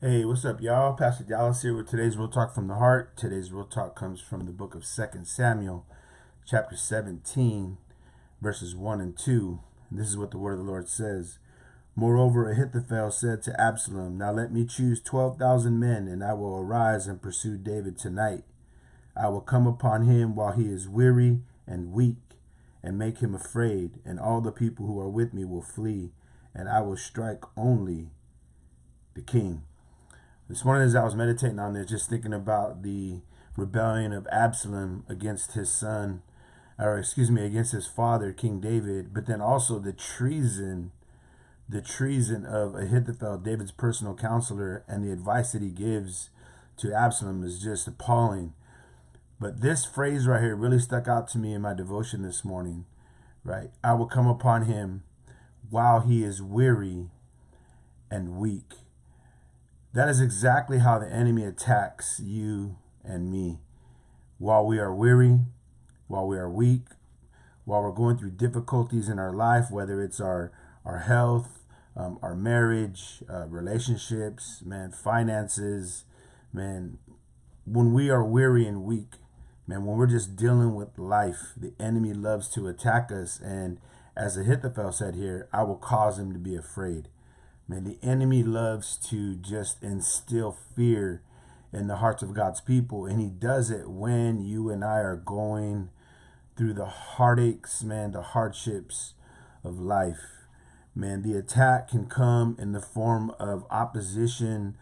Hey, what's up, y'all? Pastor Dallas here with today's Real Talk from the Heart. Today's Real Talk comes from the book of 2 Samuel, chapter 17, verses 1 and 2. And this is what the word of the Lord says. Moreover, Ahithophel said to Absalom, Now let me choose 12,000 men, and I will arise and pursue David tonight. I will come upon him while he is weary and weak, and make him afraid, and all the people who are with me will flee, and I will strike only the king. This morning, as I was meditating on this, just thinking about the rebellion of Absalom against his son, or excuse me, against his father, King David, but then also the treason of Ahithophel, David's personal counselor, and the advice that he gives to Absalom is just appalling. But this phrase right here really stuck out to me in my devotion this morning, right? I will come upon him while he is weary and weak. That is exactly how the enemy attacks you and me. While we are weary, while we are weak, while we're going through difficulties in our life, whether it's our health, our marriage, relationships, man, finances, man, when we are weary and weak, man, when we're just dealing with life, the enemy loves to attack us. And as Ahithophel said here, I will cause him to be afraid. Man, the enemy loves to just instill fear in the hearts of God's people. And he does it when you and I are going through the heartaches, man, the hardships of life. Man, the attack can come in the form of opposition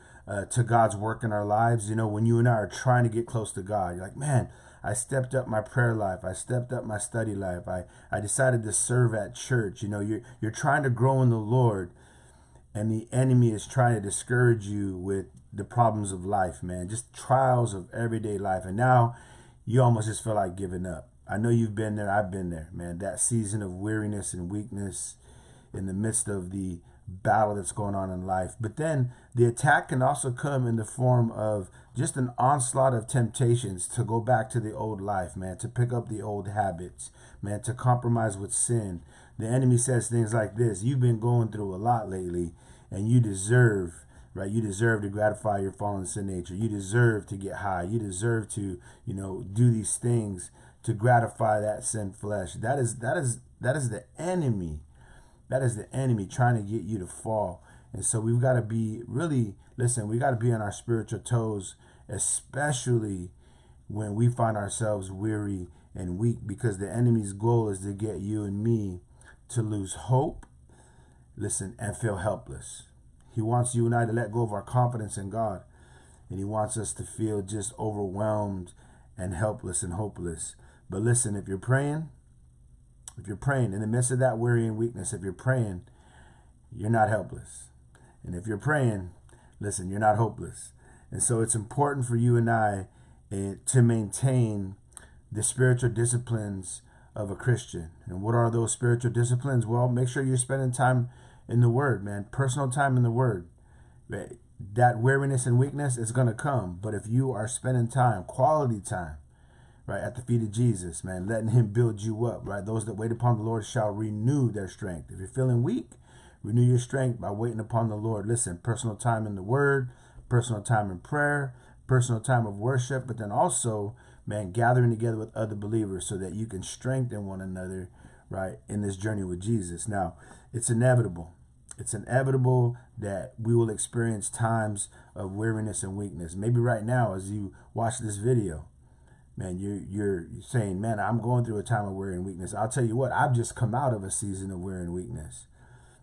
to God's work in our lives. You know, when you and I are trying to get close to God, you're like, man, I stepped up my prayer life. I stepped up my study life. I decided to serve at church. You know, you're trying to grow in the Lord, and the enemy is trying to discourage you with the problems of life, man, just trials of everyday life. And now you almost just feel like giving up. I know you've been there. I've been there, man. That season of weariness and weakness in the midst of the battle that's going on in life. But then the attack can also come in the form of just an onslaught of temptations to go back to the old life, man, to pick up the old habits, man, to compromise with sin. The enemy says things like this: you've been going through a lot lately, and you deserve, right? You deserve to gratify your fallen sin nature. You deserve to get high. You deserve to, do these things to gratify that sin flesh. That is the enemy. That is the enemy trying to get you to fall. And so we've got to be really, listen, we got to be on our spiritual toes, especially when we find ourselves weary and weak, because the enemy's goal is to get you and me to lose hope, listen, and feel helpless. He wants you and I to let go of our confidence in God. And he wants us to feel just overwhelmed and helpless and hopeless. But listen, if you're praying in the midst of that worry and weakness, if you're praying, you're not helpless. And if you're praying, listen, you're not hopeless. And so it's important for you and I to maintain the spiritual disciplines of a Christian. And what are those spiritual disciplines? Well, make sure you're spending time in the Word, man. Personal time in the Word. That weariness and weakness is going to come. But if you are spending time, quality time, right, at the feet of Jesus, man, letting him build you up, right? Those that wait upon the Lord shall renew their strength. If you're feeling weak, renew your strength by waiting upon the Lord. Listen, personal time in the Word, personal time in prayer, personal time of worship, but then also, man, gathering together with other believers so that you can strengthen one another, right, in this journey with Jesus. Now, it's inevitable. It's inevitable that we will experience times of weariness and weakness. Maybe right now, as you watch this video, man, you're saying, man, I'm going through a time of weary and weakness. I'll tell you what, I've just come out of a season of weary and weakness.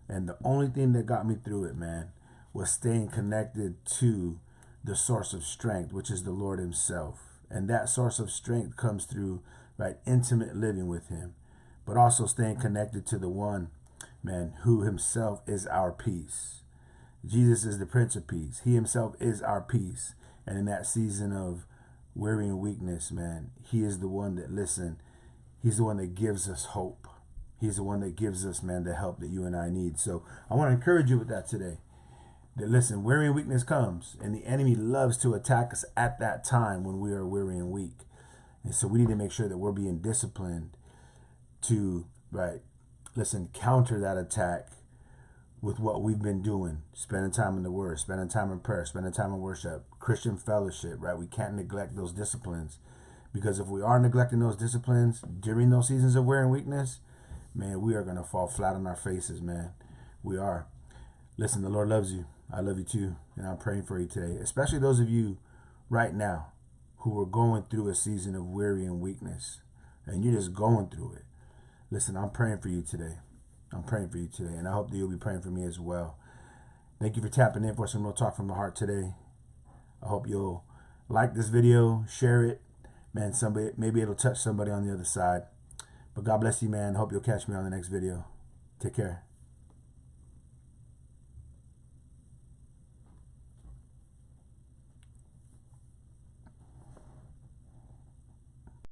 And the only thing that got me through it, man, was staying connected to the source of strength, which is the Lord himself. And that source of strength comes through, right, intimate living with him, but also staying connected to the one, man, who himself is our peace. Jesus is the Prince of Peace. He himself is our peace. And in that season of weary and weakness, man, he is the one that, listen, he's the one that gives us hope. He's the one that gives us, man, the help that you and I need. So I want to encourage you with that today. That, listen, weary and weakness comes, and the enemy loves to attack us at that time when we are weary and weak. And so we need to make sure that we're being disciplined to, right, listen, counter that attack with what we've been doing, spending time in the Word, spending time in prayer, spending time in worship, Christian fellowship, right? We can't neglect those disciplines, because if we are neglecting those disciplines during those seasons of wear and weakness, man, we are going to fall flat on our faces, man. We are. Listen, the Lord loves you. I love you too. And I'm praying for you today, especially those of you right now who are going through a season of weary and weakness, and you're just going through it. Listen, I'm praying for you today. I'm praying for you today, and I hope that you'll be praying for me as well. Thank you for tapping in for some Real Talk from the Heart today. I hope you'll like this video, share it. Man, maybe it'll touch somebody on the other side. But God bless you, man. Hope you'll catch me on the next video. Take care.